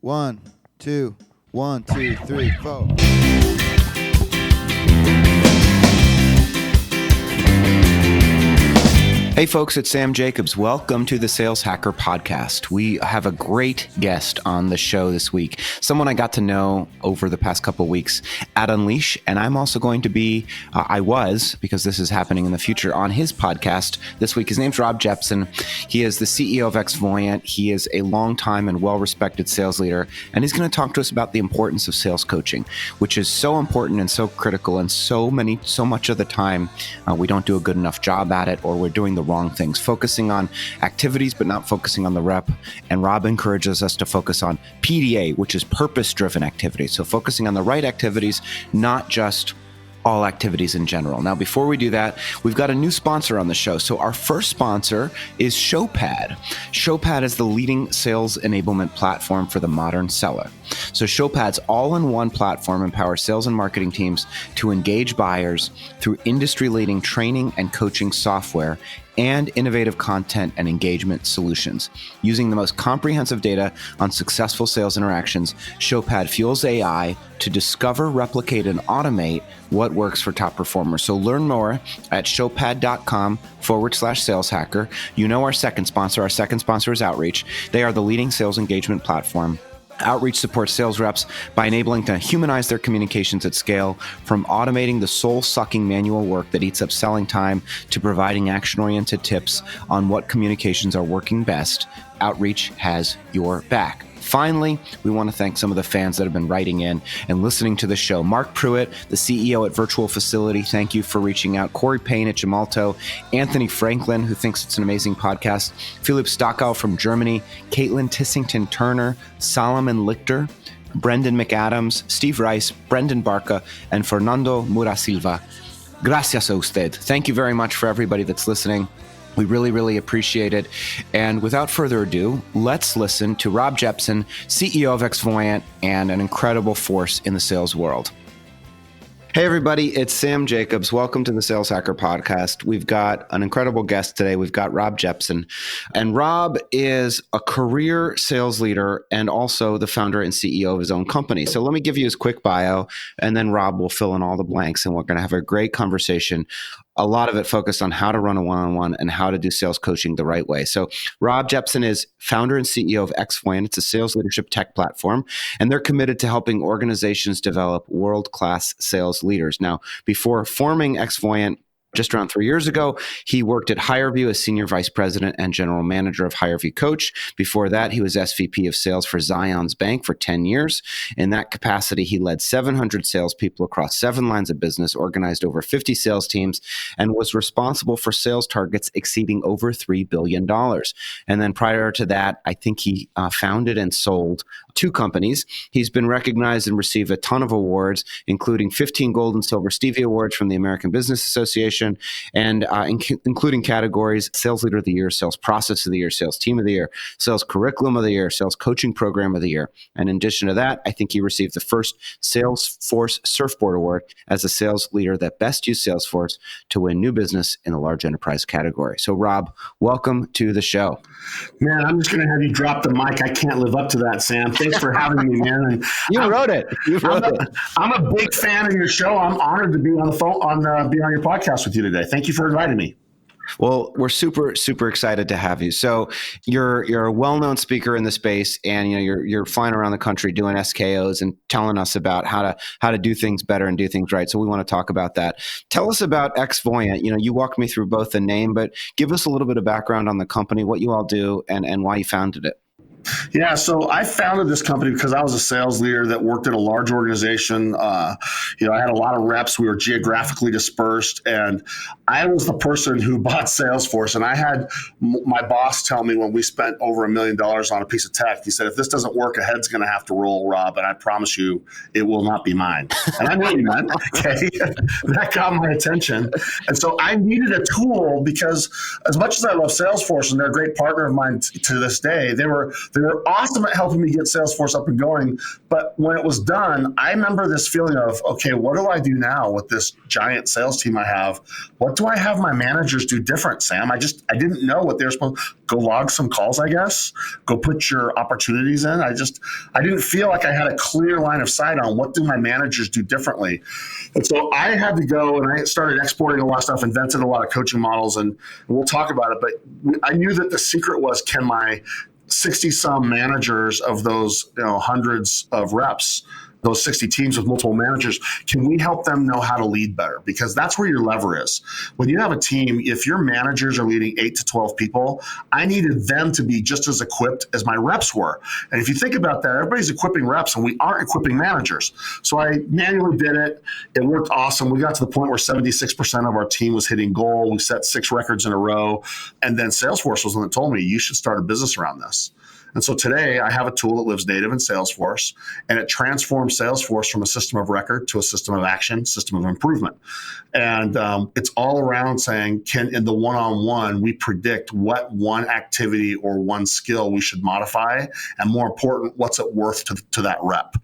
One, two, 1, 2, 3, 4. Hey folks, it's Sam Jacobs. Welcome to the Sales Hacker Podcast. We have a great guest on the show this week, someone I got to know over the past couple of weeks at Unleash, and I'm also going to be, because this is happening in the future, on his podcast this week. His name's Rob Jeppsen. He is the CEO of XVoyant. He is a longtime and well-respected sales leader, and he's going to talk to us about the importance of sales coaching, which is so important and so critical, and so much of the time we don't do a good enough job at it, or we're doing the wrong things, focusing on activities but not focusing on the rep. And Rob encourages us to focus on PDA, which is purpose-driven activities. So focusing on the right activities, not just all activities in general. Now, before we do that, we've got a new sponsor on the show. So our first sponsor is Showpad. Showpad is the leading sales enablement platform for the modern seller. So Showpad's all-in-one platform empowers sales and marketing teams to engage buyers through industry-leading training and coaching software and innovative content and engagement solutions. Using the most comprehensive data on successful sales interactions, Showpad fuels AI to discover, replicate, and automate what works for top performers. So learn more at showpad.com/sales hacker. You know our second sponsor. Our second sponsor is Outreach. They are the leading sales engagement platform. Outreach supports sales reps by enabling them to humanize their communications at scale, from automating the soul-sucking manual work that eats up selling time to providing action-oriented tips on what communications are working best. Outreach has your back. Finally, we want to thank some of the fans that have been writing in and listening to the show. Mark Pruitt, the CEO at Virtual Facility, thank you for reaching out. Corey Payne at Gemalto, Anthony Franklin, who thinks it's an amazing podcast, Philip Stockau from Germany, Caitlin Tissington Turner, Solomon Lichter, Brendan McAdams, Steve Rice, Brendan Barca, and Fernando Murasilva. Gracias a usted. Thank you very much for everybody that's listening. We really, really appreciate it. And without further ado, let's listen to Rob Jeppsen, CEO of XVoyant and an incredible force in the sales world. Hey, everybody, it's Sam Jacobs. Welcome to the Sales Hacker Podcast. We've got an incredible guest today. We've got Rob Jeppsen. And Rob is a career sales leader and also the founder and CEO of his own company. So let me give you his quick bio, and then Rob will fill in all the blanks, and we're going to have a great conversation. A lot of it focused on how to run a one-on-one and how to do sales coaching the right way. So Rob Jeppsen is founder and CEO of XVoyant. It's a sales leadership tech platform, and they're committed to helping organizations develop world-class sales leaders. Now, before forming XVoyant, just around 3 years ago, he worked at HireVue as Senior Vice President and General Manager of HireVue Coach. Before that, he was SVP of Sales for Zions Bank for 10 years. In that capacity, he led 700 salespeople across 7 lines of business, organized over 50 sales teams, and was responsible for sales targets exceeding over $3 billion. And then prior to that, I think he founded and sold 2 companies. He's been recognized and received a ton of awards, including 15 Gold and Silver Stevie Awards from the American Business Association, and including categories: Sales Leader of the Year, Sales Process of the Year, Sales Team of the Year, Sales Curriculum of the Year, Sales Coaching Program of the Year. And in addition to that, I think he received the first Salesforce Surfboard Award as a sales leader that best used Salesforce to win new business in the large enterprise category. So Rob, welcome to the show. Man, I'm just going to have you drop the mic. I can't live up to that, Sam. Thanks for having me, man. And You wrote it. I'm a big fan of your show. I'm honored to be on the phone, be on your podcast with you today. Thank you for inviting me. Well, we're super, super excited to have you. So you're a well-known speaker in the space, and you're flying around the country doing SKOs and telling us about how to do things better and do things right. So we want to talk about that. Tell us about XVoyant. You walked me through both the name, but give us a little bit of background on the company, what you all do, and why you founded it. Yeah, so I founded this company because I was a sales leader that worked at a large organization. I had a lot of reps. We were geographically dispersed, and I was the person who bought Salesforce. And I had my boss tell me when we spent over $1 million on a piece of tech, he said, "If this doesn't work, a head's going to have to roll, Rob, and I promise you it will not be mine." And I knew what you meant. Okay, that got my attention. And so I needed a tool because as much as I love Salesforce, and they're a great partner of mine to this day, they were They were awesome at helping me get Salesforce up and going. But when it was done, I remember this feeling of, okay, what do I do now with this giant sales team I have? What do I have my managers do different, Sam? I didn't know what they were supposed to go log some calls, I guess, go put your opportunities in. I didn't feel like I had a clear line of sight on what do my managers do differently. And so I had to go and I started exporting a lot of stuff, invented a lot of coaching models, and we'll talk about it. But I knew that the secret was, can my 60 some managers of those hundreds of reps, those 60 teams with multiple managers, can we help them know how to lead better? Because that's where your lever is. When you have a team, if your managers are leading 8 to 12 people, I needed them to be just as equipped as my reps were. And if you think about that, everybody's equipping reps and we aren't equipping managers. So I manually did it. It worked awesome. We got to the point where 76% of our team was hitting goal. We set 6 records in a row. And then Salesforce was the one that told me, you should start a business around this. And so today I have a tool that lives native in Salesforce, and it transforms Salesforce from a system of record to a system of action, system of improvement. And it's all around saying, in the one-on-one, we predict what one activity or one skill we should modify, and more important, what's it worth to that rep.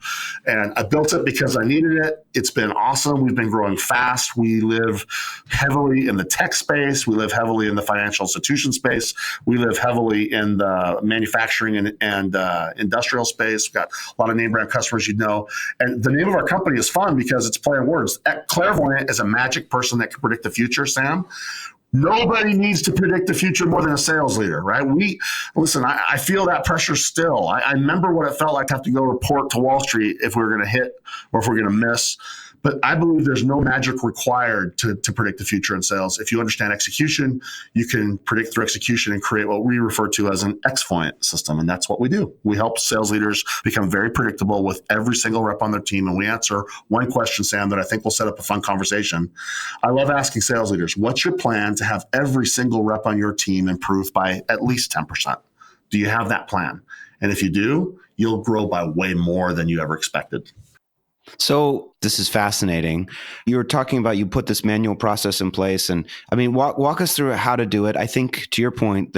And I built it because I needed it. It's been awesome. We've been growing fast. We live heavily in the tech space. We live heavily in the financial institution space. We live heavily in the manufacturing and industrial space. We've got a lot of name brand customers, And the name of our company is fun because it's play on words. XVoyant is a magic person that can predict the future, Sam. Nobody needs to predict the future more than a sales leader, right? I feel that pressure still. I remember what it felt like to have to go report to Wall Street if we were going to hit or if we're going to miss. But I believe there's no magic required to predict the future in sales. If you understand execution, you can predict through execution and create what we refer to as an XVoyant system. And that's what we do. We help sales leaders become very predictable with every single rep on their team. And we answer one question, Sam, that I think will set up a fun conversation. I love asking sales leaders, what's your plan to have every single rep on your team improve by at least 10%? Do you have that plan? And if you do, you'll grow by way more than you ever expected. So this is fascinating. You were talking about you put this manual process in place, and I mean, walk us through how to do it. I think to your point,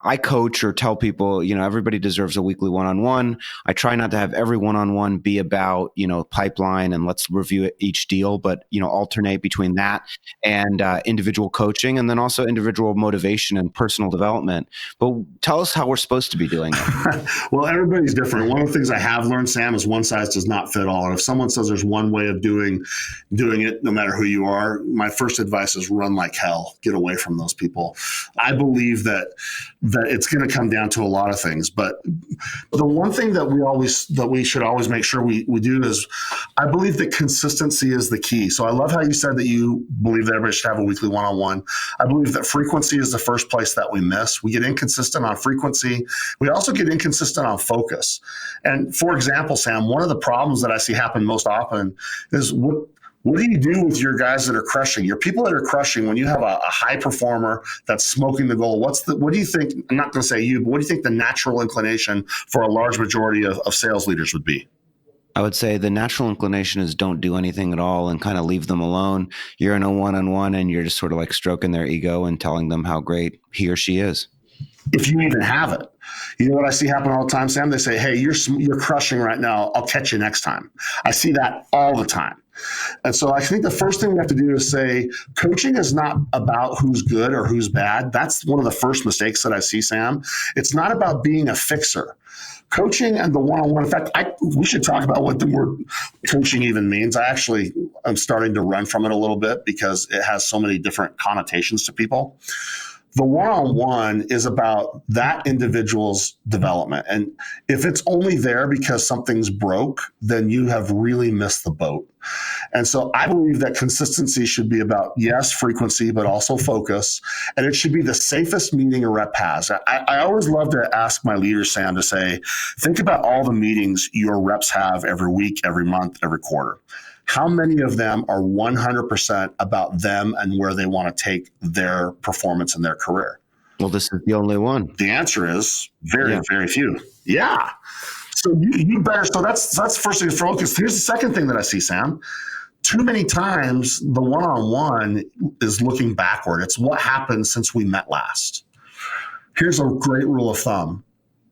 I coach or tell people, everybody deserves a weekly one-on-one. I try not to have every one-on-one be about, pipeline and let's review each deal, but, alternate between that and individual coaching, and then also individual motivation and personal development. But tell us how we're supposed to be doing it. Well, everybody's different. One of the things I have learned, Sam, is one size does not fit all. And if someone says there's one way of doing it, no matter who you are, my first advice is run like hell. Get away from those people. I believe that it's going to come down to a lot of things. But the one thing that we should always make sure we do is, I believe that consistency is the key. So I love how you said that you believe that everybody should have a weekly one-on-one. I believe that frequency is the first place that we miss. We get inconsistent on frequency. We also get inconsistent on focus. And for example, Sam, one of the problems that I see happen most often is what do you do with your guys that are crushing? Your people that are crushing, when you have a high performer that's smoking the goal, what do you think, I'm not going to say you, but what do you think the natural inclination for a large majority of sales leaders would be? I would say the natural inclination is don't do anything at all and kind of leave them alone. You're in a one-on-one and you're just sort of like stroking their ego and telling them how great he or she is. If you even have it. You know what I see happen all the time, Sam? They say, hey, you're crushing right now. I'll catch you next time. I see that all the time. And so I think the first thing we have to do is say, coaching is not about who's good or who's bad. That's one of the first mistakes that I see, Sam. It's not about being a fixer. Coaching and the one-on-one, in fact, we should talk about what the word coaching even means. I'm starting to run from it a little bit because it has so many different connotations to people. The one-on-one is about that individual's development. And if it's only there because something's broke, then you have really missed the boat. And so I believe that consistency should be about, yes, frequency, but also focus. And it should be the safest meeting a rep has. I always love to ask my leaders, Sam, to say, think about all the meetings your reps have every week, every month, every quarter. How many of them are 100% about them and where they want to take their performance in their career? Well, this is the only one. The answer is very few. Yeah. So you better. So that's the first thing to focus. Here's the second thing that I see, Sam. Too many times the one-on-one is looking backward. It's what happened since we met last. Here's a great rule of thumb.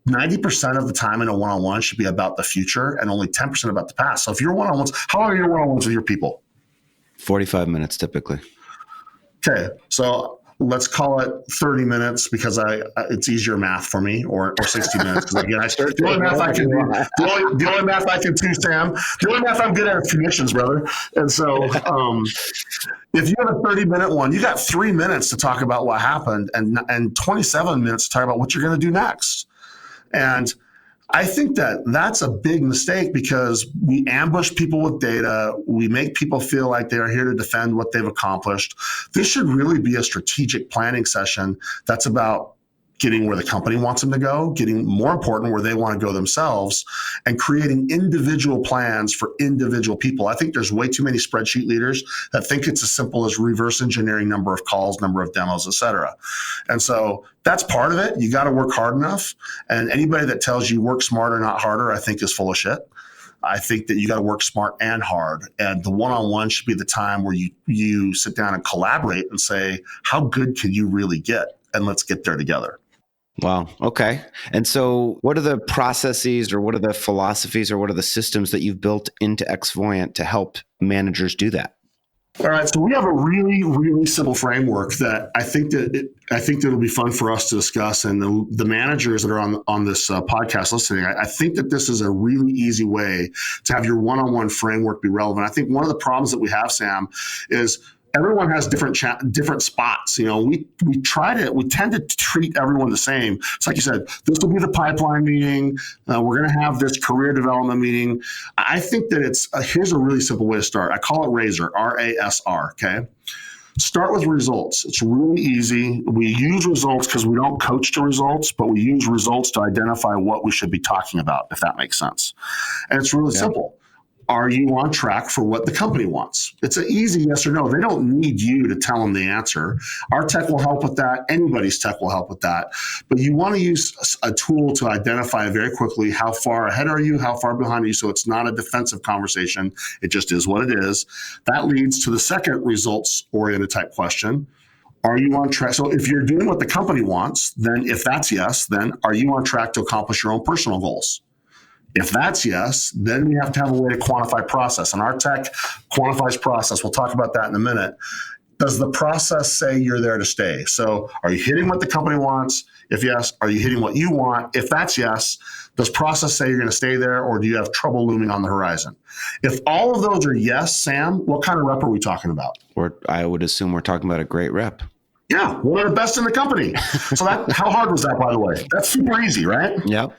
90% of the time in a one-on-one should be about the future and only 10% about the past. So if you're one-on-ones, how long are your one-on-ones with your people? 45 minutes typically. Okay. So let's call it 30 minutes because it's easier math for me, or 60 minutes. Because again, the only math I can do, the only math I can do, Sam, the only math I'm good at is commissions, brother. And so if you have a 30-minute one, you got 3 minutes to talk about what happened and 27 minutes to talk about what you're going to do next. And I think that that's a big mistake because we ambush people with data. We make people feel like they are here to defend what they've accomplished. This should really be a strategic planning session that's about getting where the company wants them to go, getting more important where they want to go themselves, and creating individual plans for individual people. I think there's way too many spreadsheet leaders that think it's as simple as reverse engineering number of calls, number of demos, et cetera. And so that's part of it. You got to work hard enough. And anybody that tells you work smarter, not harder, I think is full of shit. I think that you got to work smart and hard. And the one-on-one should be the time where you sit down and collaborate and say, how good can you really get? And let's get there together. Wow. Okay. And so what are the processes or what are the philosophies or what are the systems that you've built into XVoyant to help managers do that? All right. So we have a really, really simple framework that I think that it'll be fun for us to discuss. And the managers that are on this podcast listening, I think that this is a really easy way to have your one-on-one framework be relevant. I think one of the problems that we have, Sam, is everyone has different spots. We tend to treat everyone the same. It's like you said, this will be the pipeline meeting. We're going to have this career development meeting. I think that here's a really simple way to start. I call it RASR, R-A-S-R. Okay. Start with results. It's really easy. We use results because we don't coach to results, but we use results to identify what we should be talking about, if that makes sense. And it's really simple. Are you on track for what the company wants? It's an easy yes or no. They don't need you to tell them the answer. Our tech will help with that. Anybody's tech will help with that. But you want to use a tool to identify very quickly how far ahead are you, how far behind are you, so it's not a defensive conversation. It just is what it is. That leads to the second results-oriented type question. Are you on track? So if you're doing what the company wants, then if that's yes, then are you on track to accomplish your own personal goals? If that's yes, then we have to have a way to quantify process. And our tech quantifies process. We'll talk about that in a minute. Does the process say you're there to stay? So are you hitting what the company wants? If yes, are you hitting what you want? If that's yes, does process say you're going to stay there, or do you have trouble looming on the horizon? If all of those are yes, Sam, what kind of rep are we talking about? I would assume we're talking about a great rep. Yeah, one of the best in the company. So how hard was that, by the way? That's super easy, right? Yep.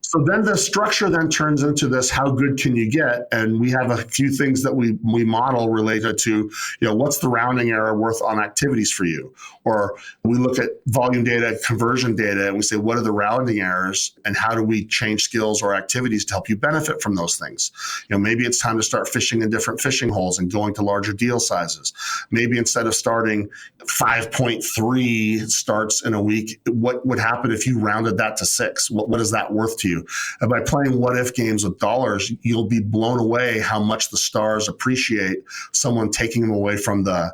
So then the structure then turns into this, how good can you get? And we have a few things that we model related to, what's the rounding error worth on activities for you? Or we look at volume data, conversion data, and we say, what are the rounding errors and how do we change skills or activities to help you benefit from those things? Maybe it's time to start fishing in different fishing holes and going to larger deal sizes. Maybe instead of starting 5.3 starts in a week, what would happen if you rounded that to 6? What is that worth to you? And by playing what-if games with dollars, you'll be blown away how much the stars appreciate someone taking them away from the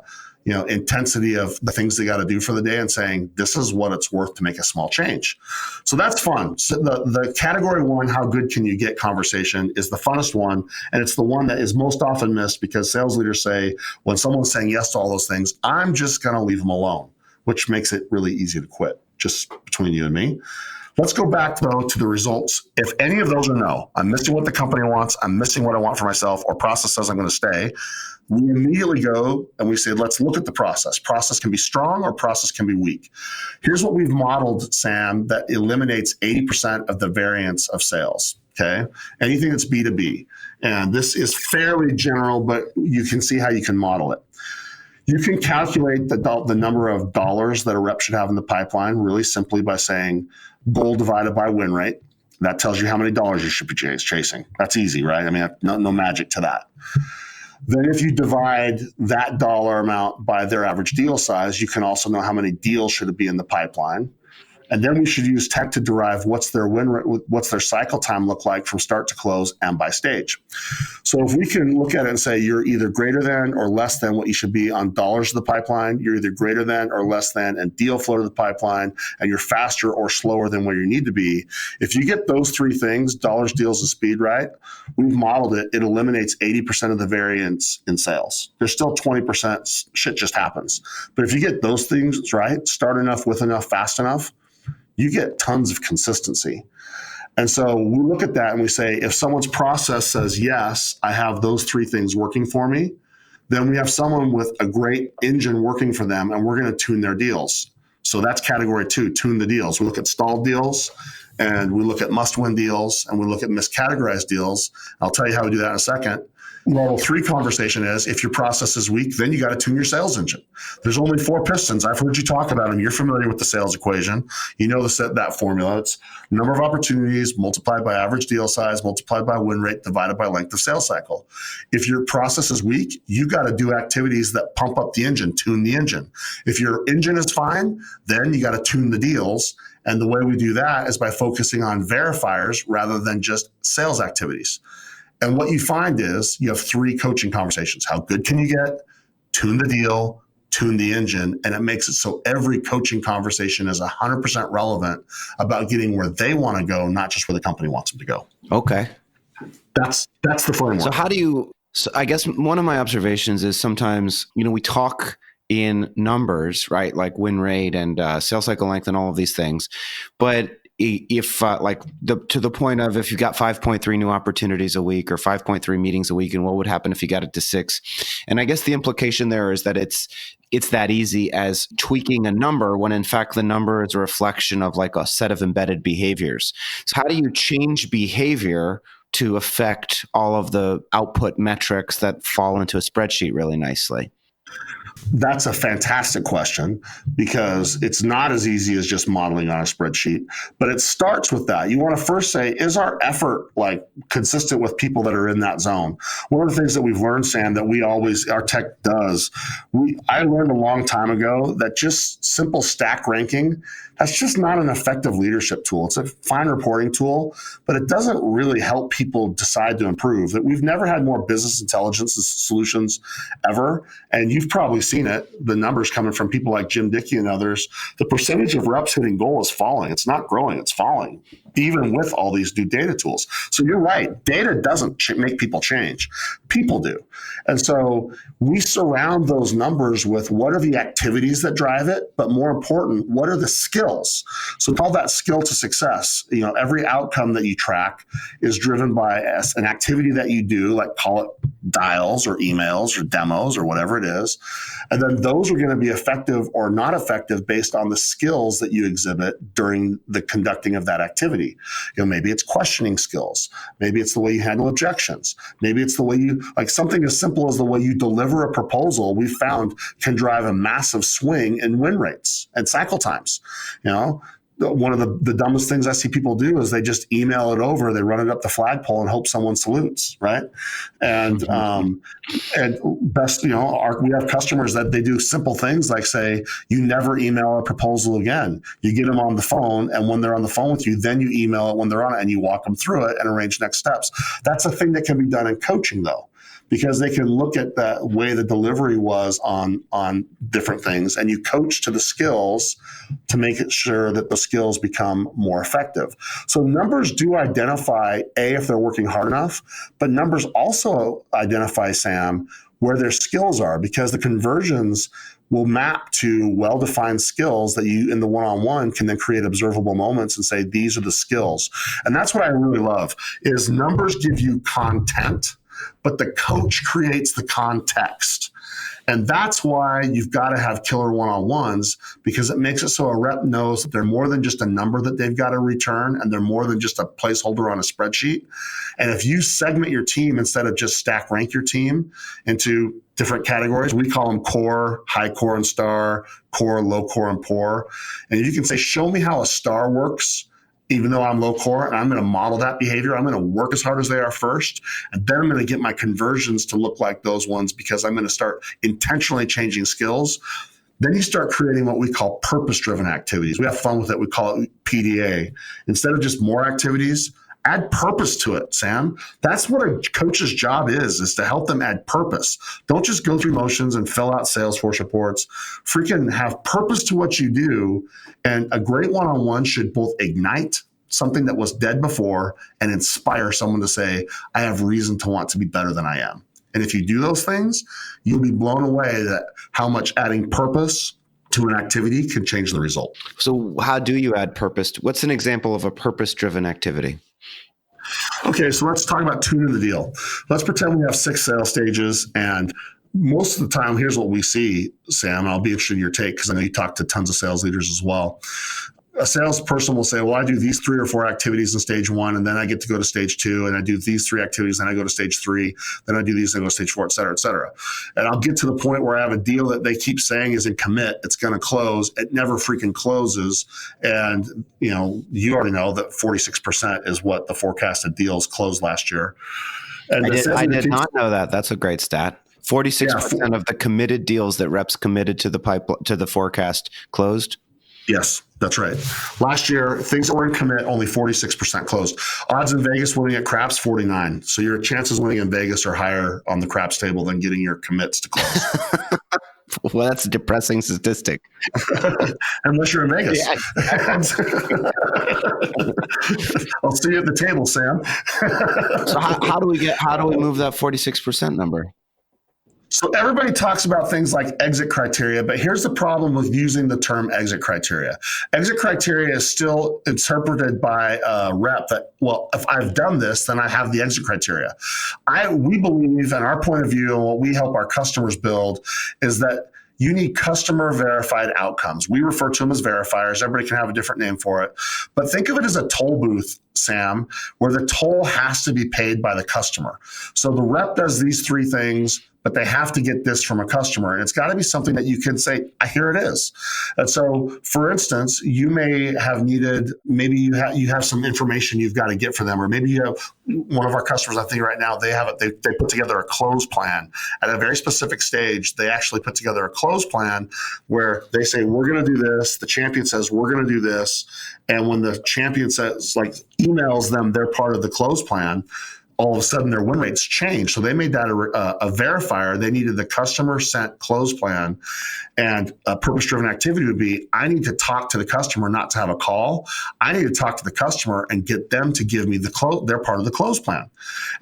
intensity of the things they got to do for the day and saying, this is what it's worth to make a small change. So that's fun. So the category one, how good can you get conversation, is the funnest one. And it's the one that is most often missed because sales leaders say, when someone's saying yes to all those things, I'm just going to leave them alone, which makes it really easy to quit, just between you and me. Let's go back, though, to the results. If any of those are no, I'm missing what the company wants, I'm missing what I want for myself, or process says I'm going to stay, we immediately go and we say, let's look at the process. Process can be strong or process can be weak. Here's what we've modeled, Sam, that eliminates 80% of the variance of sales, okay? Anything that's B2B. And this is fairly general, but you can see how you can model it. You can calculate the number of dollars that a rep should have in the pipeline really simply by saying goal divided by win rate. That tells you how many dollars you should be chasing. That's easy, right? I mean, no magic to that. Then if you divide that dollar amount by their average deal size, you can also know how many deals should it be in the pipeline. And then we should use tech to derive what's their win rate, what's their cycle time look like from start to close and by stage. So if we can look at it and say you're either greater than or less than what you should be on dollars to the pipeline, you're either greater than or less than and deal flow to the pipeline, and you're faster or slower than where you need to be. If you get those three things, dollars, deals, and speed right, we've modeled it. It eliminates 80% of the variance in sales. There's still 20% shit just happens. But if you get those things right, start enough, with enough, fast enough, you get tons of consistency. And so we look at that and we say, if someone's process says, yes, I have those three things working for me, then we have someone with a great engine working for them, and we're going to tune their deals. So that's category 2, tune the deals. We look at stalled deals, and we look at must-win deals, and we look at miscategorized deals. I'll tell you how we do that in a second. Level 3 conversation is, if your process is weak, then you got to tune your sales engine. There's only 4 pistons. I've heard you talk about them. You're familiar with the sales equation. You know that formula. It's number of opportunities multiplied by average deal size, multiplied by win rate, divided by length of sales cycle. If your process is weak, you got to do activities that pump up the engine, tune the engine. If your engine is fine, then you got to tune the deals. And the way we do that is by focusing on verifiers rather than just sales activities. And what you find is you have 3 coaching conversations. How good can you get? Tune the deal, tune the engine, and it makes it so every coaching conversation is 100% relevant about getting where they want to go, not just where the company wants them to go. Okay. That's the framework. So I guess one of my observations is sometimes, we talk in numbers, right? Like win rate and sales cycle length and all of these things. But if to the point of, if you got 5.3 new opportunities a week or 5.3 meetings a week, and what would happen if you got it to 6? And I guess the implication there is that it's that easy as tweaking a number, when in fact the number is a reflection of like a set of embedded behaviors. So how do you change behavior to affect all of the output metrics that fall into a spreadsheet really nicely? That's a fantastic question, because it's not as easy as just modeling on a spreadsheet, but it starts with that. You want to first say, is our effort like consistent with people that are in that zone? One of the things that we've learned, Sam, that our tech does, I learned a long time ago that just simple stack ranking, that's just not an effective leadership tool. It's a fine reporting tool, but it doesn't really help people decide to improve. That we've never had more business intelligence solutions ever, and you've probably seen it. The numbers coming from people like Jim Dickey and others. The percentage of reps hitting goal is falling. It's not growing. It's falling, even with all these new data tools. So you're right. Data doesn't make people change. People do. And so we surround those numbers with what are the activities that drive it, but more important, what are the skills? So call that skill to success. Every outcome that you track is driven by an activity that you do, like call it dials or emails or demos or whatever it is. And then those are going to be effective or not effective based on the skills that you exhibit during the conducting of that activity. Maybe it's questioning skills. Maybe it's the way you handle objections. Maybe it's the way you, like something as simple as the way you deliver a proposal, we found can drive a massive swing in win rates and cycle times. One of the dumbest things I see people do is they just email it over, they run it up the flagpole and hope someone salutes, right? And best, we have customers that they do simple things like say, you never email a proposal again. You get them on the phone, and when they're on the phone with you, then you email it when they're on it, and you walk them through it and arrange next steps. That's a thing that can be done in coaching, though, because they can look at the way the delivery was on different things, and you coach to the skills to make it sure that the skills become more effective. So numbers do identify, if they're working hard enough, but numbers also identify, Sam, where their skills are, because the conversions will map to well-defined skills that you in the one-on-one can then create observable moments and say, these are the skills. And that's what I really love, is numbers give you content, but the coach creates the context. And that's why you've got to have killer one-on-ones, because it makes it so a rep knows that they're more than just a number that they've got to return, and they're more than just a placeholder on a spreadsheet. And if you segment your team instead of just stack rank your team into different categories, we call them core, high core and star, core, low core and poor. And you can say, show me how a star works, even though I'm low core, and I'm going to model that behavior. I'm going to work as hard as they are first, and then I'm going to get my conversions to look like those ones, because I'm going to start intentionally changing skills. Then you start creating what we call purpose-driven activities. We have fun with it. We call it PDA. Instead of just more activities, add purpose to it, Sam. That's what a coach's job is to help them add purpose. Don't just go through motions and fill out Salesforce reports. Freaking have purpose to what you do. And a great one-on-one should both ignite something that was dead before and inspire someone to say, I have reason to want to be better than I am. And if you do those things, you'll be blown away that how much adding purpose to an activity can change the result. So how do you add purpose? What's an example of a purpose-driven activity? Okay, so let's talk about tuning the deal. Let's pretend we have 6 sales stages, and most of the time, here's what we see, Sam, and I'll be interested in your take because I know you talk to tons of sales leaders as well. A salesperson will say, well, I do these 3 or 4 activities in stage 1, and then I get to go to stage 2, and I do these 3 activities, then I go to stage 3, then I do these, and I go to stage 4, et cetera, et cetera. And I'll get to the point where I have a deal that they keep saying is in commit, it's going to close. It never freaking closes. And, you already know that 46% is what the forecasted deals closed last year. And I did not know that. That's a great stat. 46% of the committed deals that reps committed to the forecast closed. Yes, that's right. Last year, things that were in commit, only 46% closed. Odds in Vegas winning at craps, 49. So your chances winning in Vegas are higher on the craps table than getting your commits to close. Well, that's a depressing statistic. Unless you're in Vegas. Yeah. I'll see you at the table, Sam. So how do we move that 46% number? So everybody talks about things like exit criteria, but here's the problem with using the term exit criteria. Exit criteria is still interpreted by a rep that, well, if I've done this, then I have the exit criteria. We believe, and our point of view and what we help our customers build is that you need customer verified outcomes. We refer to them as verifiers. Everybody can have a different name for it. But think of it as a toll booth, Sam, where the toll has to be paid by the customer. So the rep does these 3 things, but they have to get this from a customer. And it's got to be something that you can say, here it is. And so, for instance, you may have needed, maybe you have some information you've got to get for them, or maybe you have one of our customers, I think right now, they put together a close plan at a very specific stage. They actually put together a close plan where they say, we're going to do this. The champion says, we're going to do this. And when the champion says, emails them their part of the close plan, all of a sudden their win rates change. So they made that a verifier. They needed the customer sent close plan, and a purpose-driven activity would be, I need to talk to the customer, not to have a call. I need to talk to the customer and get them to give me their part of the close plan.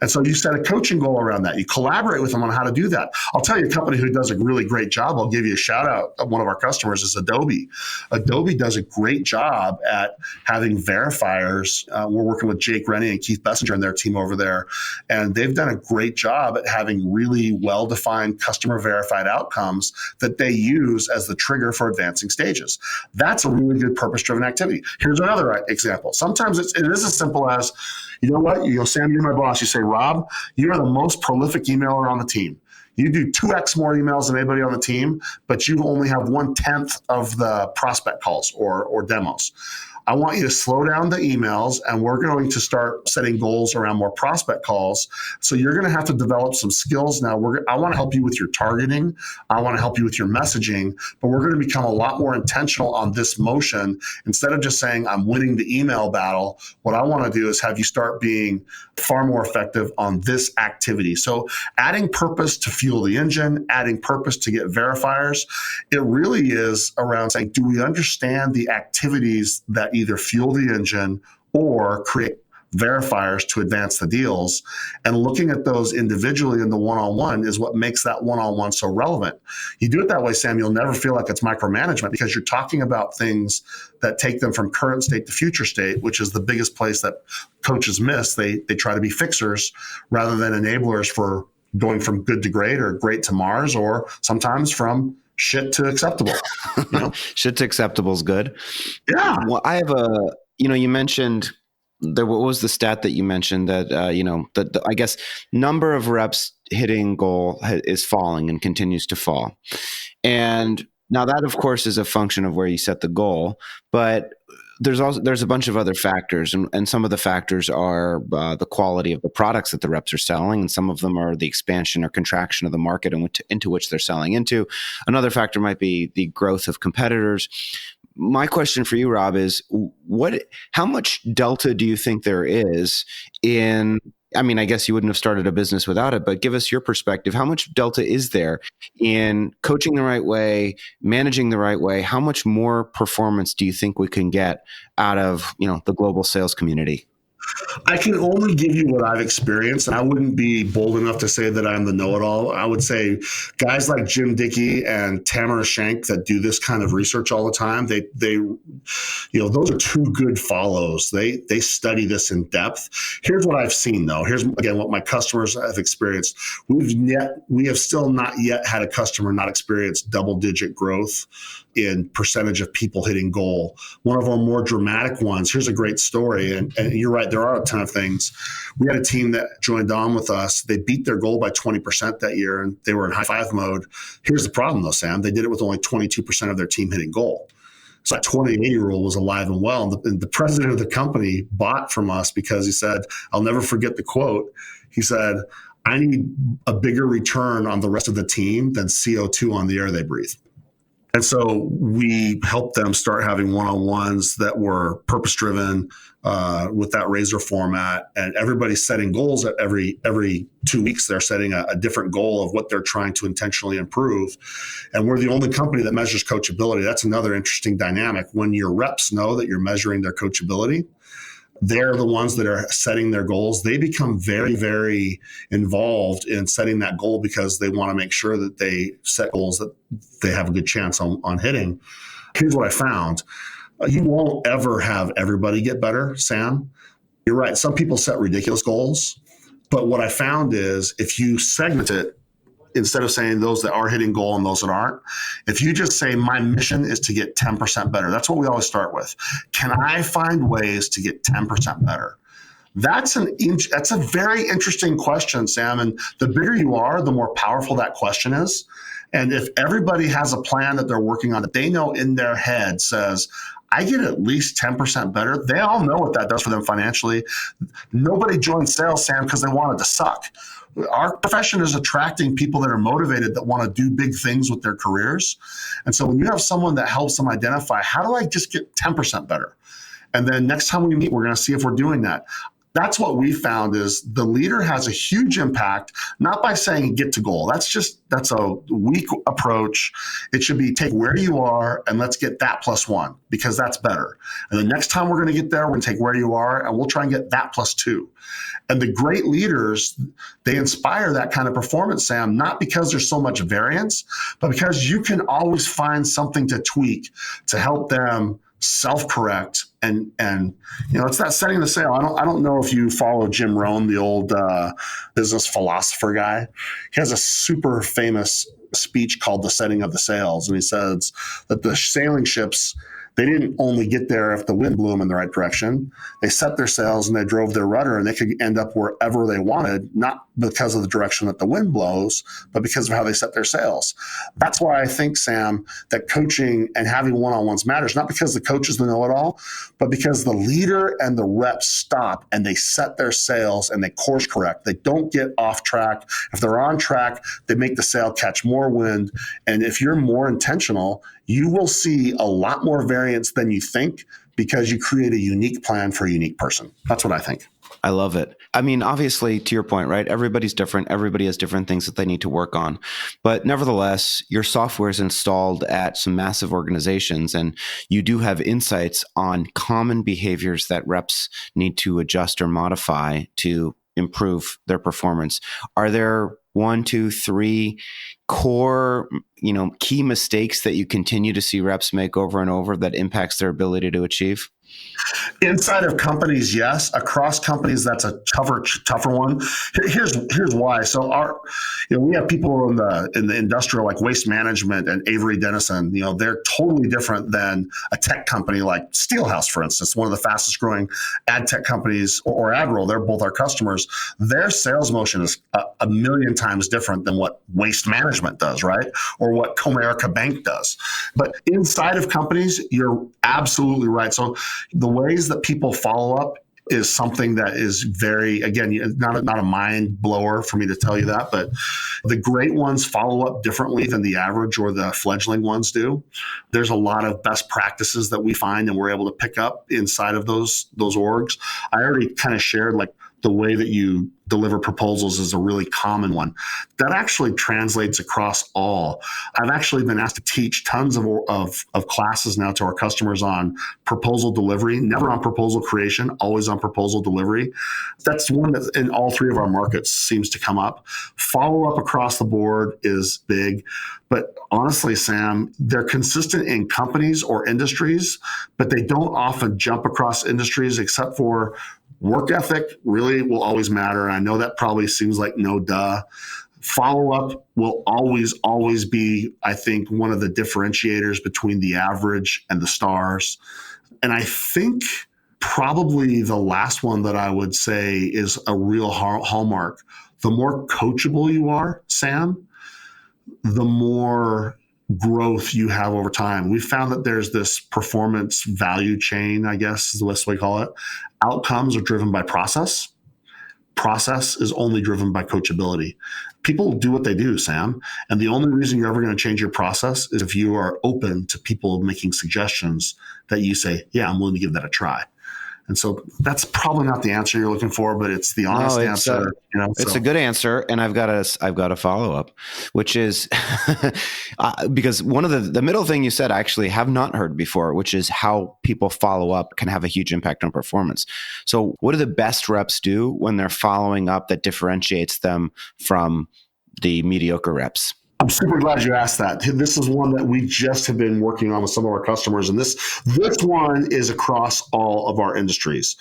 And so you set a coaching goal around that. You collaborate with them on how to do that. I'll tell you a company who does a really great job. I'll give you a shout out. One of our customers is Adobe. Adobe does a great job at having verifiers. We're working with Jake Rennie and Keith Bessinger and their team over there. And they've done a great job at having really well-defined customer verified outcomes that they use as the trigger for advancing stages. That's a really good purpose-driven activity. Here's another example. Sometimes it is as simple as, you know what, Sam, you're my boss. You say, Rob, you are the most prolific emailer on the team. You do 2x more emails than anybody on the team, but you only have 1/10 of the prospect calls or demos. I want you to slow down the emails, and we're going to start setting goals around more prospect calls. So you're going to have to develop some skills now. I want to help you with your targeting. I want to help you with your messaging, but we're going to become a lot more intentional on this motion. Instead of just saying, I'm winning the email battle, what I want to do is have you start being far more effective on this activity. So adding purpose to fuel the engine, adding purpose to get verifiers, it really is around saying, do we understand the activities that either fuel the engine or create verifiers to advance the deals? And looking at those individually in the one-on-one is what makes that one-on-one so relevant. You do it that way, Sam, you'll never feel like it's micromanagement because you're talking about things that take them from current state to future state, which is the biggest place that coaches miss. They try to be fixers rather than enablers for going from good to great or great to Mars, or sometimes from shit to acceptable. Shit to acceptable is good. Yeah. Well, I have you mentioned what was the stat that you mentioned that, the I guess number of reps hitting goal is falling and continues to fall. And now that, of course, is a function of where you set the goal. But there's a bunch of other factors, and some of the factors are the quality of the products that the reps are selling, and some of them are the expansion or contraction of the market into which they're selling into. Another factor might be the growth of competitors. My question for you, Rob, is how much delta do you think there is in, I mean, I guess you wouldn't have started a business without it, but give us your perspective. How much delta is there in coaching the right way, managing the right way? How much more performance do you think we can get out of, the global sales community? I can only give you what I've experienced, and I wouldn't be bold enough to say that I'm the know-it-all. I would say guys like Jim Dickey and Tamara Schenk that do this kind of research all the time, they those are two good follows. They study this in depth. Here's what I've seen, though. Here's, again, what my customers have experienced. We have still not yet had a customer not experience double-digit growth in percentage of people hitting goal. One of our more dramatic ones, here's a great story, and you're right, there are a ton of things. We had a team that joined on with us. They beat their goal by 20% that year, and they were in high five mode. Here's the problem, though, Sam. They did it with only 22% of their team hitting goal. So that 28-year-old was alive and well. And the president of the company bought from us because he said, I'll never forget the quote. He said, I need a bigger return on the rest of the team than CO2 on the air they breathe. And so we helped them start having one-on-ones that were purpose-driven with that razor format. And everybody's setting goals at every 2 weeks. They're setting a different goal of what they're trying to intentionally improve. And we're the only company that measures coachability. That's another interesting dynamic. When your reps know that you're measuring their coachability, they're the ones that are setting their goals. They become very, very involved in setting that goal because they want to make sure that they set goals that they have a good chance on hitting. Here's what I found. You won't ever have everybody get better, Sam. You're right. Some people set ridiculous goals. But what I found is if you segment it, instead of saying those that are hitting goal and those that aren't, if you just say, my mission is to get 10% better, that's what we always start with. Can I find ways to get 10% better? That's a very interesting question, Sam. And the bigger you are, the more powerful that question is. And if everybody has a plan that they're working on that they know in their head says, I get at least 10% better, they all know what that does for them financially. Nobody joined sales, Sam, because they wanted to suck. Our profession is attracting people that are motivated, that want to do big things with their careers. And so when you have someone that helps them identify, how do I just get 10% better? And then next time we meet, we're going to see if we're doing that. That's what we found is the leader has a huge impact, not by saying get to goal. That's a weak approach. It should be take where you are and let's get that +1 because that's better. And the next time we're going to get there, we're going to take where you are and we'll try and get that +2. And the great leaders, they inspire that kind of performance, Sam, not because there's so much variance, but because you can always find something to tweak to help them self-correct and it's that setting the sail. I don't know if you follow Jim Rohn, the old business philosopher guy. He has a super famous speech called The Setting of the Sails, and he says that the sailing ships, they didn't only get there if the wind blew them in the right direction. They set their sails and they drove their rudder, and they could end up wherever they wanted, not because of the direction that the wind blows, but because of how they set their sails. That's why I think, Sam, that coaching and having one-on-ones matters, not because the coach is the know-it-all, but because the leader and the reps stop and they set their sails and they course correct. They don't get off track. If they're on track, they make the sail catch more wind. And if you're more intentional, you will see a lot more variance than you think because you create a unique plan for a unique person. That's what I think. I love it. I mean, obviously, to your point, right? Everybody's different. Everybody has different things that they need to work on. But nevertheless, your software is installed at some massive organizations, and you do have insights on common behaviors that reps need to adjust or modify to improve their performance. Are there 1, 2, 3 core, key mistakes that you continue to see reps make over and over that impacts their ability to achieve? Inside of companies, yes. Across companies, that's a tougher one. Here's why. So we have people in the industrial like Waste Management and Avery Dennison. They're totally different than a tech company like Steelhouse, for instance, one of the fastest growing ad tech companies, or AdRoll. They're both our customers. Their sales motion is a million times different than what Waste Management does, right? Or what Comerica Bank does. But inside of companies, you're absolutely right. So The ways that people follow up is something that is very, again, not a mind blower for me to tell you that, but the great ones follow up differently than the average or the fledgling ones do. There's a lot of best practices that we find and we're able to pick up inside of those orgs. I already kind of shared like the way that you deliver proposals is a really common one. That actually translates across all. I've actually been asked to teach tons of classes now to our customers on proposal delivery, never on proposal creation, always on proposal delivery. That's one that in all three of our markets seems to come up. Follow up across the board is big. But honestly, Sam, they're consistent in companies or industries, but they don't often jump across industries except for work ethic really will always matter. I know that probably seems like no duh. Follow-up will always be, I think, one of the differentiators between the average and the stars. And I think probably the last one that I would say is a real hallmark. The more coachable you are, Sam, the more growth you have over time. We found that there's this performance value chain, I guess is the best way to call it. Outcomes are driven by process. Process is only driven by coachability. People do what they do, Sam. And the only reason you're ever going to change your process is if you are open to people making suggestions that you say, yeah, I'm willing to give that a try. And so that's probably not the answer you're looking for, but it's the honest answer. It's a good answer, and I've got a follow up, which is because one of the middle thing you said I actually have not heard before, which is how people follow up can have a huge impact on performance. So, what do the best reps do when they're following up that differentiates them from the mediocre reps? I'm super glad you asked that. This is one that we just have been working on with some of our customers, and this one is across all of our industries.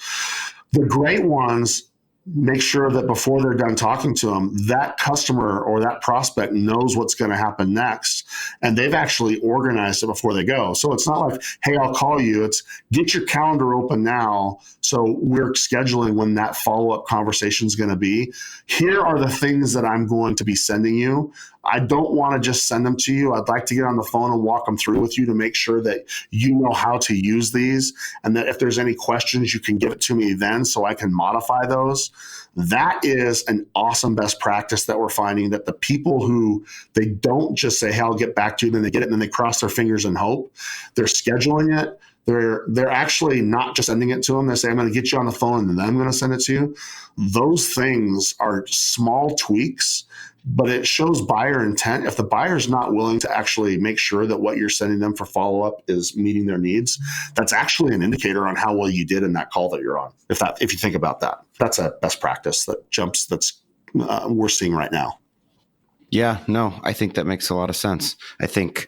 The great ones make sure that before they're done talking to them, that customer or that prospect knows what's going to happen next, and they've actually organized it before they go. So it's not like, hey, I'll call you. It's get your calendar open now, so we're scheduling when that follow-up conversation is going to be. Here are the things that I'm going to be sending you. I don't want to just send them to you. I'd like to get on the phone and walk them through with you to make sure that you know how to use these, and that if there's any questions, you can give it to me then so I can modify those. That is an awesome best practice that we're finding, that the people who they don't just say, hey, I'll get back to you, then they get it, and then they cross their fingers and hope. They're scheduling it. They're actually not just sending it to them. They say, I'm going to get you on the phone and then I'm going to send it to you. Those things are small tweaks, but it shows buyer intent. If the buyer's not willing to actually make sure that what you're sending them for follow-up is meeting their needs, that's actually an indicator on how well you did in that call that you're on. If you think about that, that's a best practice that's we're seeing right now. Yeah, no, I think that makes a lot of sense. I think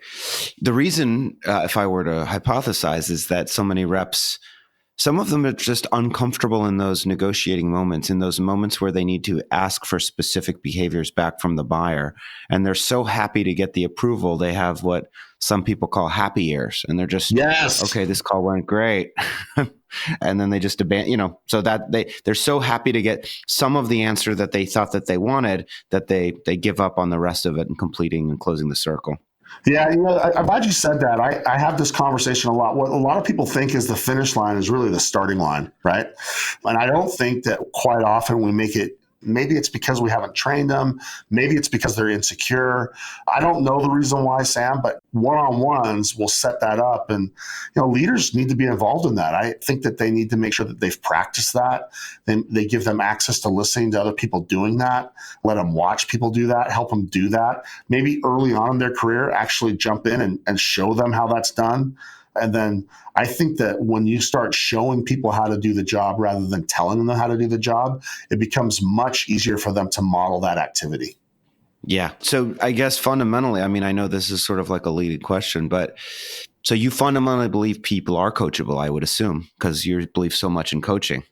the reason, if I were to hypothesize, is that so many reps, some of them are just uncomfortable in those negotiating moments, in those moments where they need to ask for specific behaviors back from the buyer. And they're so happy to get the approval. They have what some people call happy ears. And they're just, yes, okay, this call went great. And then they just abandon, so that they're so happy to get some of the answer that they thought that they wanted that they give up on the rest of it and completing and closing the circle. Yeah, I'm glad you said that. I have this conversation a lot. What a lot of people think is the finish line is really the starting line, right? And I don't think that quite often we make it. Maybe it's because we haven't trained them. Maybe it's because they're insecure. I don't know the reason why, Sam, but one-on-ones will set that up. And, leaders need to be involved in that. I think that they need to make sure that they've practiced that. They give them access to listening to other people doing that, let them watch people do that, help them do that. Maybe early on in their career, actually jump in and show them how that's done. And then I think that when you start showing people how to do the job rather than telling them how to do the job, it becomes much easier for them to model that activity. Yeah. So I guess fundamentally, I know this is sort of like a leading question, but so you fundamentally believe people are coachable, I would assume, because you believe so much in coaching.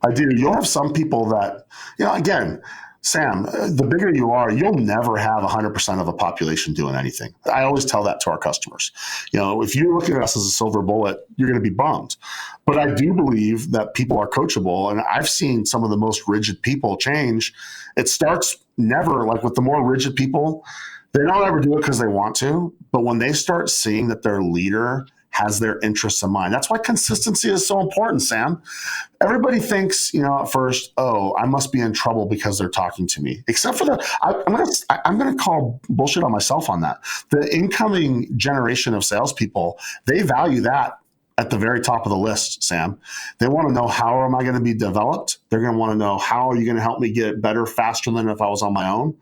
I do. You'll have some people that, again, Sam, the bigger you are, you'll never have 100% of a population doing anything. I always tell that to our customers. If you look at us as a silver bullet, you're going to be bummed. But I do believe that people are coachable. And I've seen some of the most rigid people change. It starts never like with the more rigid people. They don't ever do it because they want to. But when they start seeing that their leader has their interests in mind. That's why consistency is so important, Sam. Everybody thinks, at first, oh, I must be in trouble because they're talking to me. Except for I'm gonna call bullshit on myself on that. The incoming generation of salespeople, they value that at the very top of the list, Sam. They want to know, how am I going to be developed? They're going to want to know, how are you going to help me get better faster than if I was on my own?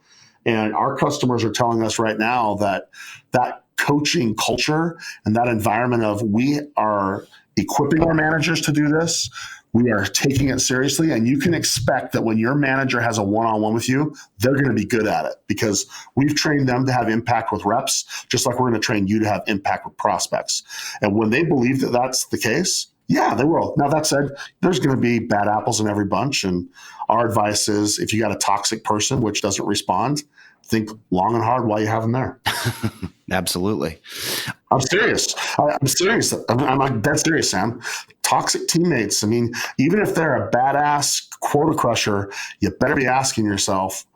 And our customers are telling us right now that coaching culture and that environment of, we are equipping our managers to do this. We are taking it seriously, and you can expect that when your manager has a one-on-one with you, they're going to be good at it, because we've trained them to have impact with reps, just like we're going to train you to have impact with prospects. And when they believe that that's the case, yeah, they will. Now, that said, there's going to be bad apples in every bunch. And our advice is, if you got a toxic person which doesn't respond, think long and hard while you have them there. Absolutely. I'm serious. I'm serious. I'm dead serious, Sam. Toxic teammates. I mean, even if they're a badass quota crusher, you better be asking yourself,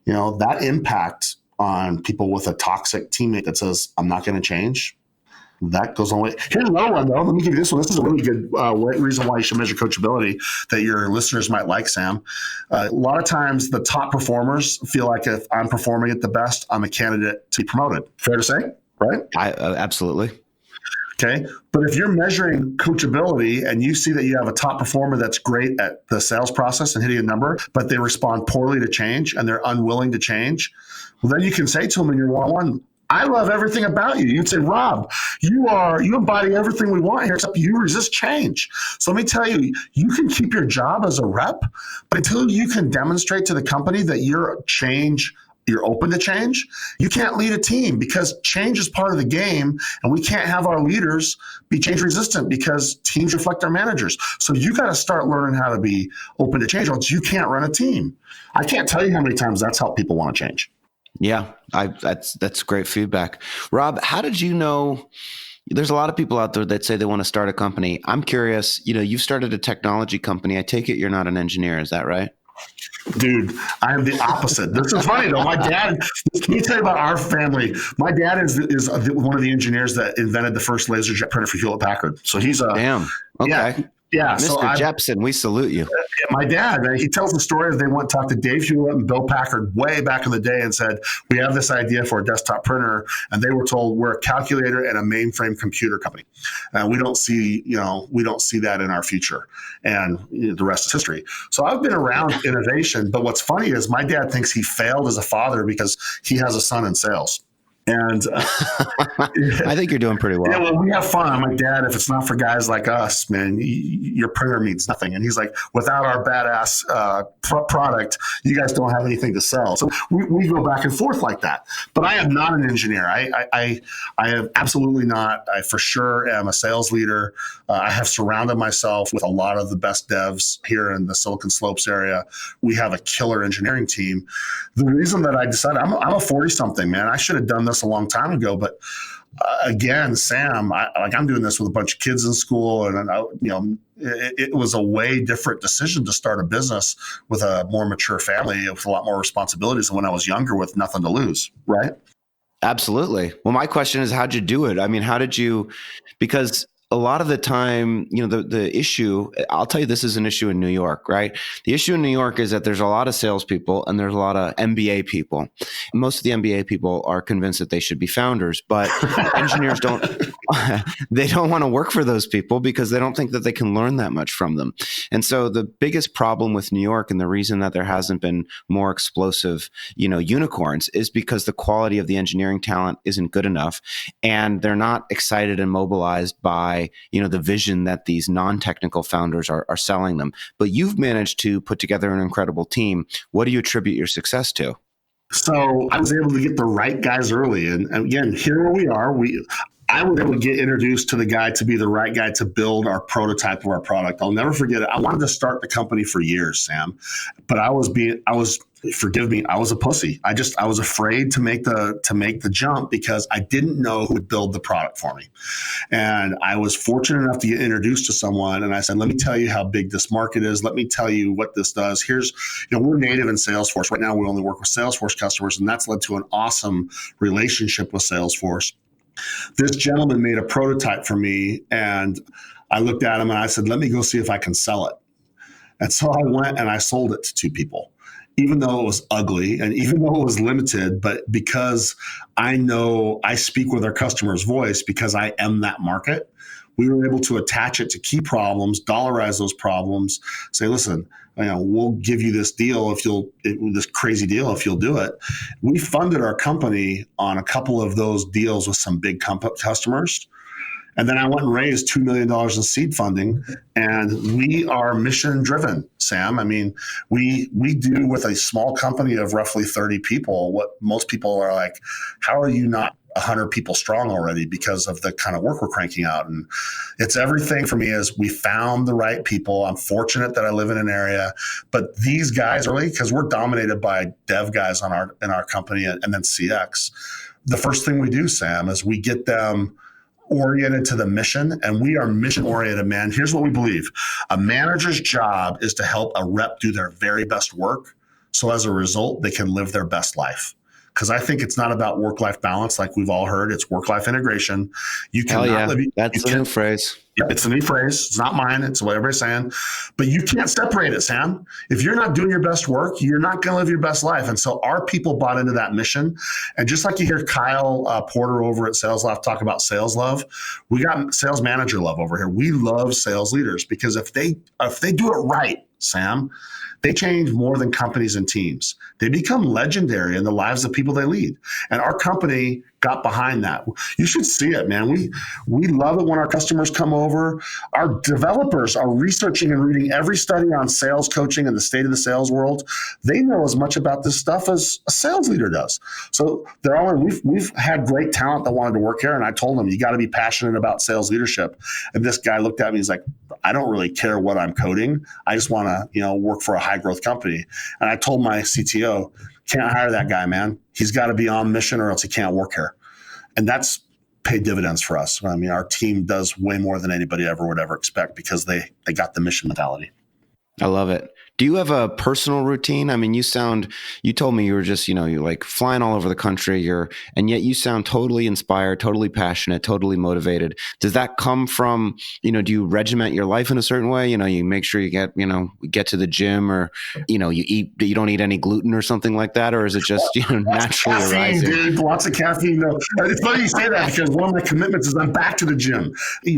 that impact on people with a toxic teammate that says, I'm not going to change. That goes on. Here's another one, though. Let me give you this one. This is a really good reason why you should measure coachability that your listeners might like, Sam. A lot of times the top performers feel like, if I'm performing at the best, I'm a candidate to be promoted. Fair to say, right? Absolutely. Okay. But if you're measuring coachability and you see that you have a top performer that's great at the sales process and hitting a number, but they respond poorly to change and they're unwilling to change, well, then you can say to them in your one-on-one, I love everything about you. You'd say, Rob, you embody everything we want here, except you resist change. So let me tell you, you can keep your job as a rep, but until you can demonstrate to the company that you're open to change, you can't lead a team, because change is part of the game, and we can't have our leaders be change resistant, because teams reflect our managers. So you got to start learning how to be open to change, or else you can't run a team. I can't tell you how many times that's helped people want to change. Yeah, that's great feedback. Rob, how did you know? There's a lot of people out there that say they want to start a company. I'm curious, you've started a technology company. I take it you're not an engineer. Is that right? Dude, I am the opposite. This is funny though. My dad, can you tell you about our family? My dad is one of the engineers that invented the first laser jet printer for Hewlett Packard. So he's a damn. Okay. Yeah. Mr. Jeppsen, we salute you. My dad, he tells the story of they went and talked to Dave Hewlett and Bill Packard way back in the day and said, we have this idea for a desktop printer. And they were told, we're a calculator and a mainframe computer company. We don't see that in our future. And the rest is history. So I've been around innovation. But what's funny is my dad thinks he failed as a father because he has a son in sales. And I think you're doing pretty well. Yeah, well, we have fun. I'm like, Dad, if it's not for guys like us, man, your printer means nothing. And he's like, without our badass product, you guys don't have anything to sell. So we go back and forth like that. But I am not an engineer. I am absolutely not. I for sure am a sales leader. I have surrounded myself with a lot of the best devs here in the Silicon Slopes area. We have a killer engineering team. The reason that I decided, I'm a 40-something, man. I should have done this a long time ago, but again, Sam, I'm doing this with a bunch of kids in school, and it was a way different decision to start a business with a more mature family with a lot more responsibilities than when I was younger with nothing to lose, right? Absolutely. Well, my question is, how'd you do it? I mean, because a lot of the time, the issue, I'll tell you, this is an issue in New York, right? The issue in New York is that there's a lot of salespeople and there's a lot of MBA people. Most of the MBA people are convinced that they should be founders, but engineers they don't want to work for those people because they don't think that they can learn that much from them. And so the biggest problem with New York, and the reason that there hasn't been more explosive, unicorns, is because the quality of the engineering talent isn't good enough. And they're not excited and mobilized by the vision that these non-technical founders are selling them. But you've managed to put together an incredible team. What do you attribute your success to? So I was able to get the right guys early. And again, here where we are, I was able to get introduced to the guy to be the right guy to build our prototype of our product. I'll never forget it. I wanted to start the company for years, Sam, but forgive me, I was a pussy. I was afraid to make the jump because I didn't know who would build the product for me. And I was fortunate enough to get introduced to someone. And I said, let me tell you how big this market is. Let me tell you what this does. We're native in Salesforce. Right now, we only work with Salesforce customers, and that's led to an awesome relationship with Salesforce. This gentleman made a prototype for me, and I looked at him and I said, let me go see if I can sell it. And so I went and I sold it to two people, even though it was ugly and even though it was limited. But because I know I speak with our customer's voice, because I am that market, we were able to attach it to key problems, dollarize those problems, say, listen, we'll give you this deal this crazy deal if you'll do it. We funded our company on a couple of those deals with some big customers. And then I went and raised $2 million in seed funding, and we are mission driven, Sam. I mean, we do with a small company of roughly 30 people what most people are like, how are you not 100 people strong already, because of the kind of work we're cranking out? And it's everything for me is we found the right people. I'm fortunate that I live in an area, but these guys really, because we're dominated by dev guys in our company and then CX. The first thing we do, Sam, is we get them oriented to the mission, and we are mission oriented, man. Here's what we believe. A manager's job is to help a rep do their very best work, so as a result, they can live their best life. Because I think it's not about work-life balance like we've all heard. It's work-life integration. You cannot live. That's a new phrase. Yeah, it's a new phrase. It's not mine. It's what everybody's saying. But you can't separate it, Sam. If you're not doing your best work, you're not going to live your best life. And so our people bought into that mission. And just like you hear Kyle Porter over at Sales Love talk about sales love, we got sales manager love over here. We love sales leaders because if they do it right, Sam, they change more than companies and teams. They become legendary in the lives of people they lead. And our company got behind that. You should see it, man. We love it when our customers come over. Our developers are researching and reading every study on sales coaching and the state of the sales world. They know as much about this stuff as a sales leader does. So we've had great talent that wanted to work here. And I told them, you got to be passionate about sales leadership. And this guy looked at me, he's like, I don't really care what I'm coding. I just want to, work for a high growth company. And I told my CTO, can't hire that guy, man. He's got to be on mission or else he can't work here. And that's paid dividends for us. I mean, our team does way more than anybody ever would ever expect because they got the mission mentality. I love it. Do you have a personal routine? I mean, you told me you were just, you're like flying all over the country, and yet you sound totally inspired, totally passionate, totally motivated. Does that come from, do you regiment your life in a certain way? You make sure you get to the gym, or, you don't eat any gluten or something like that? Or is it just, naturally arising? Dude, lots of caffeine. It's funny you say that because one of my commitments is I'm back to the gym.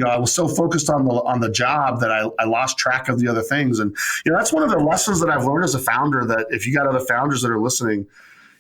I was so focused on the job that I lost track of the other things. And, that's one of the lessons that I've learned as a founder, that if you got other founders that are listening,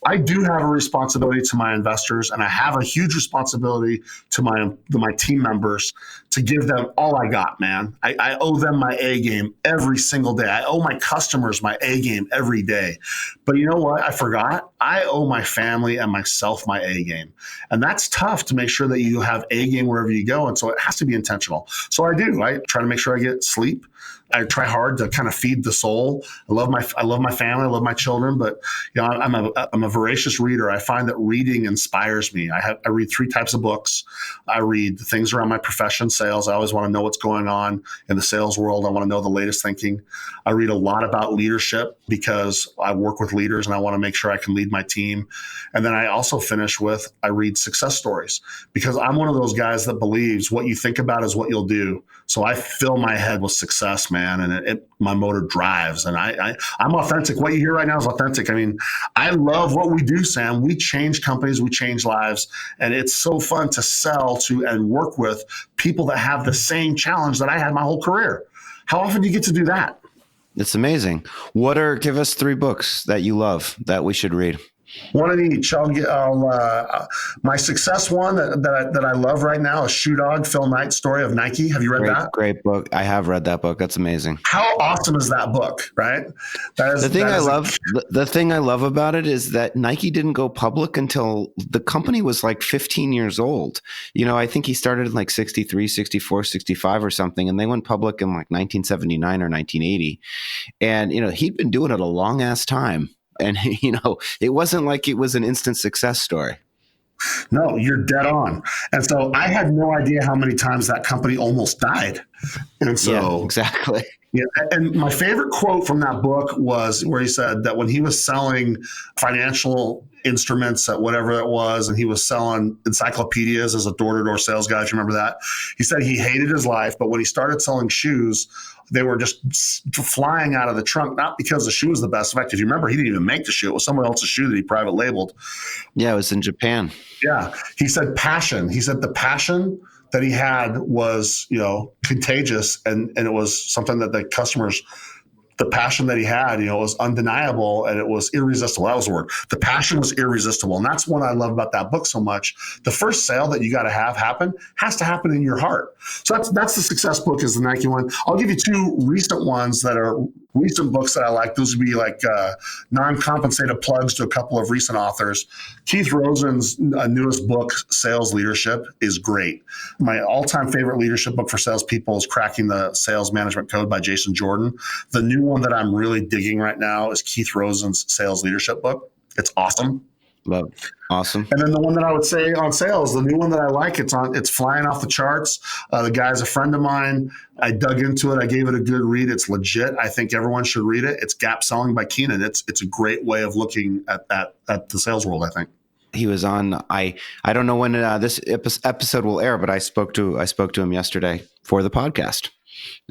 I do have a responsibility to my investors, and I have a huge responsibility to my team members to give them all I got, man. I owe them my A game every single day. I owe my customers my A game every day. But you know what? I forgot. I owe my family and myself my A game. And that's tough to make sure that you have A game wherever you go. And so it has to be intentional. So I do. I try to make sure I get sleep. I try hard to kind of feed the soul. I love my family. I love my children, but I'm a voracious reader. I find that reading inspires me. I read 3 types of books. I read things around my profession, sales. I always want to know what's going on in the sales world. I want to know the latest thinking. I read a lot about leadership because I work with leaders and I want to make sure I can lead my team. And then I also finish with, I read success stories because I'm one of those guys that believes what you think about is what you'll do. So I fill my head with success, man, and my motor drives. And I'm authentic. What you hear right now is authentic. I mean, I love what we do, Sam. We change companies, we change lives, and it's so fun to sell to and work with people that have the same challenge that I had my whole career. How often do you get to do that? It's amazing. Give us 3 books that you love that we should read. One of each. My success one that I love right now is Shoe Dog, Phil Knight's story of Nike. Have you read that? Great book. I have read that book. That's amazing. How awesome is that book, right? The thing I love about it is that Nike didn't go public until the company was like 15 years old. I think he started in like 63, 64, 65 or something, and they went public in like 1979 or 1980. And, he'd been doing it a long ass time. And, it wasn't like it was an instant success story. No, you're dead on. And so I had no idea how many times that company almost died. And so, yeah, exactly. Yeah, and my favorite quote from that book was where he said that when he was selling financial Instruments at whatever it was, and he was selling encyclopedias as a door-to-door sales guy, if you remember that. He said he hated his life, but when he started selling shoes, they were just flying out of the trunk, not because the shoe was the best. In fact, if you remember, he didn't even make the shoe. It was someone else's shoe that he private labeled. Yeah, it was in Japan. Yeah. He said passion. He said the passion that he had was, contagious, and it was something that the customers, the passion that he had, was undeniable, and it was irresistible. That was the word. The passion was irresistible. And that's what I love about that book so much. The first sale that you got to have happen has to happen in your heart. So that's the success book, is the Nike one. I'll give you two recent ones that are recent books that I like. Those would be like non-compensated plugs to a couple of recent authors. Keith Rosen's newest book, Sales Leadership, is great. My all-time favorite leadership book for salespeople is Cracking the Sales Management Code by Jason Jordan. The new one that I'm really digging right now is Keith Rosen's Sales Leadership book. It's awesome. Love. Awesome. And then the one that I would say on sales, the new one that I like, it's flying off the charts. The guy's a friend of mine. I dug into it. I gave it a good read. It's legit. I think everyone should read it. It's Gap Selling by Keenan. It's a great way of looking at the sales world, I think. He was on. I don't know when this episode will air, but I spoke to him yesterday for the podcast,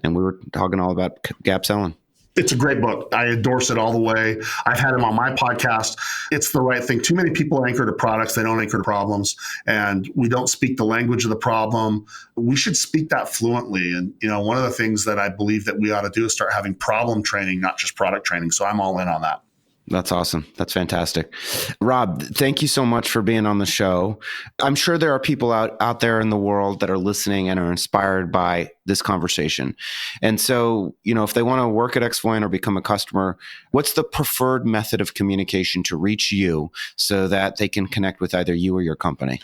and we were talking all about Gap Selling. It's a great book. I endorse it all the way. I've had him on my podcast. It's the right thing. Too many people anchor to products. They don't anchor to problems. And we don't speak the language of the problem. We should speak that fluently. And, one of the things that I believe that we ought to do is start having problem training, not just product training. So I'm all in on that. That's awesome. That's fantastic. Rob, thank you so much for being on the show. I'm sure there are people out there in the world that are listening and are inspired by this conversation. And so, if they want to work at XVoyant or become a customer, what's the preferred method of communication to reach you so that they can connect with either you or your company?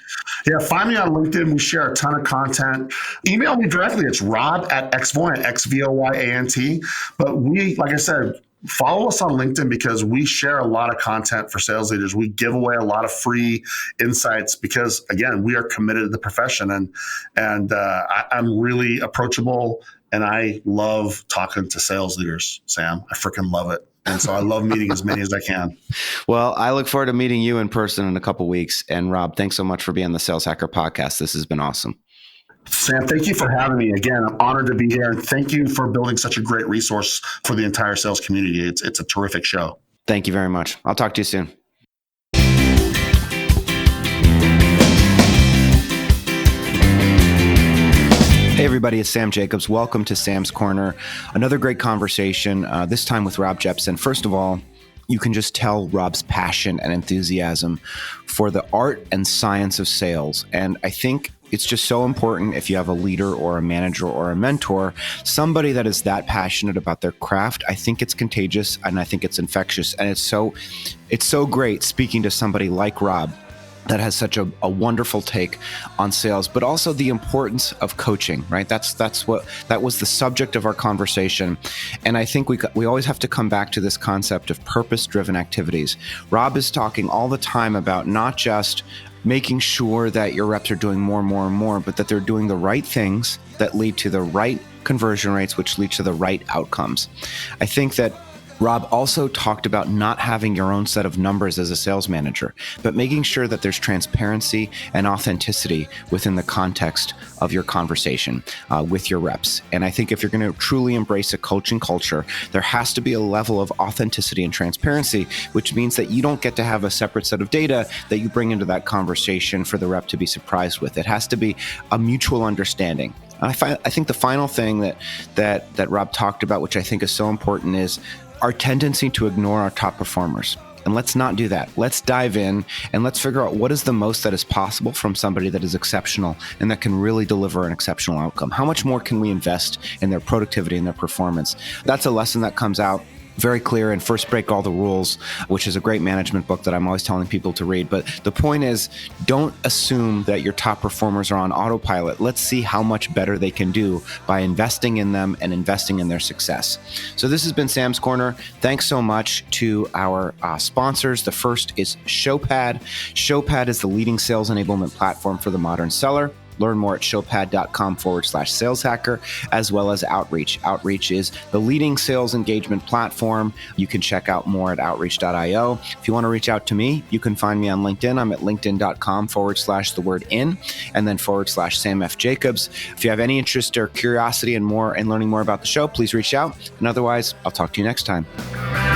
Yeah, find me on LinkedIn. We share a ton of content. Email me directly. It's rob@XVoyant, XVoyant. But like I said, follow us on LinkedIn because we share a lot of content for sales leaders. We give away a lot of free insights because, again, we are committed to the profession. And I'm really approachable, and I love talking to sales leaders, Sam. I freaking love it. And so I love meeting as many as I can. Well, I look forward to meeting you in person in a couple of weeks. And Rob, thanks so much for being on the Sales Hacker podcast. This has been awesome. Sam, thank you for having me. Again, I'm honored to be here. And thank you for building such a great resource for the entire sales community. It's a terrific show. Thank you very much. I'll talk to you soon. Hey everybody, it's Sam Jacobs. Welcome to Sam's Corner. Another great conversation, this time with Rob Jeppsen. First of all, you can just tell Rob's passion and enthusiasm for the art and science of sales. And I think it's just so important if you have a leader or a manager or a mentor, somebody that is that passionate about their craft. I think it's contagious and I think it's infectious. And it's so great speaking to somebody like Rob that has such a wonderful take on sales, but also the importance of coaching, right? That was the subject of our conversation. And I think we always have to come back to this concept of purpose-driven activities. Rob is talking all the time about not just making sure that your reps are doing more and more and more, but that they're doing the right things that lead to the right conversion rates, which lead to the right outcomes. I think that Rob also talked about not having your own set of numbers as a sales manager, but making sure that there's transparency and authenticity within the context of your conversation with your reps. And I think if you're going to truly embrace a coaching culture, there has to be a level of authenticity and transparency, which means that you don't get to have a separate set of data that you bring into that conversation for the rep to be surprised with. It has to be a mutual understanding. I think the final thing that Rob talked about, which I think is so important, is our tendency to ignore our top performers. And let's not do that. Let's dive in and let's figure out what is the most that is possible from somebody that is exceptional and that can really deliver an exceptional outcome. How much more can we invest in their productivity and their performance? That's a lesson that comes out very clear in First Break All the Rules, which is a great management book that I'm always telling people to read. But the point is, don't assume that your top performers are on autopilot. Let's see how much better they can do by investing in them and investing in their success. So this has been Sam's Corner. Thanks so much to our sponsors. The first is ShowPad. ShowPad is the leading sales enablement platform for the modern seller. Learn more at showpad.com/sales hacker, as well as Outreach. Outreach is the leading sales engagement platform. You can check out more at outreach.io. If you want to reach out to me, you can find me on LinkedIn. I'm at linkedin.com/in and then /Sam F. Jacobs. If you have any interest or curiosity and learning more about the show, please reach out. And otherwise, I'll talk to you next time.